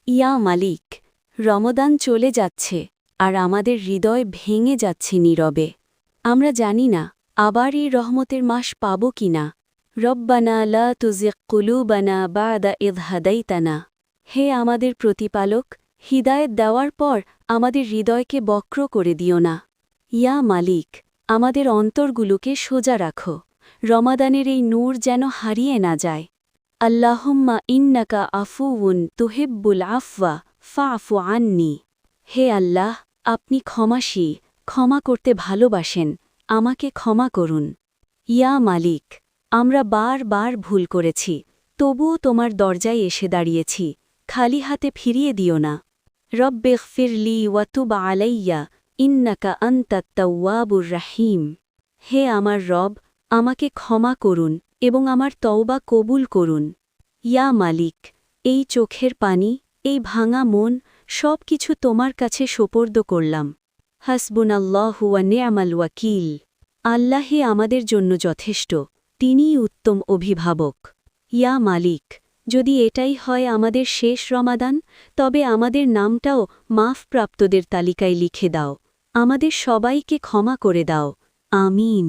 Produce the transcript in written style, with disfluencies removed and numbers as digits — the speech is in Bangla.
ইয়া মালিক, রমদান চলে যাচ্ছে আর আমাদের হৃদয় ভেঙে যাচ্ছে নীরবে। আমরা জানি না আবার এই রহমতের মাস পাব কিনা। রব্বানা লা তুজিগ কুলুবানা বা'দা ইয হাদাইতানা। হে আমাদের প্রতিপালক, হিদায়েত দেওয়ার পর আমাদের হৃদয়কে বক্র করে দিও না। ইয়া মালিক, আমাদের অন্তরগুলোকে সোজা রাখো, রমাদানের এই নূর যেন হারিয়ে না যায়। আল্লাহুম্মা ইন্নাকা আফুউন তুহিব্বুল আফওয়া ফা'ফু আন্নি। হে আল্লাহ, আপনি ক্ষমাশী, ক্ষমা করতে ভালোবাসেন, আমাকে ক্ষমা করুন। ইয়া মালিক, আমরা বার ভুল করেছি, তবুও তোমার দরজায় এসে দাঁড়িয়েছি, খালি হাতে ফিরিয়ে দিও না। রব্বিগফির লি ওয়া তুব আলাইয়া ইন্নাকা আনতাত তাওয়াবুর রাহিম। হে আমার রব, আমাকে ক্ষমা করুন এবং আমার তওবা কবুল করুন। ইয়া মালিক, এই চোখের পানি, এই ভাঙা মন, সব কিছু তোমার কাছে সোপর্দ করলাম। হাসবুনাল্লাহু ওয়া নি'মাল ওয়াকিল। আল্লাহে আমাদের জন্য যথেষ্ট, তিনিই উত্তম অভিভাবক। ইয়া মালিক, যদি এটাই হয় আমাদের শেষ রমাদান, তবে আমাদের নামটাও মাফপ্রাপ্তদের তালিকায় লিখে দাও, আমাদের সবাইকে ক্ষমা করে দাও। আমিন।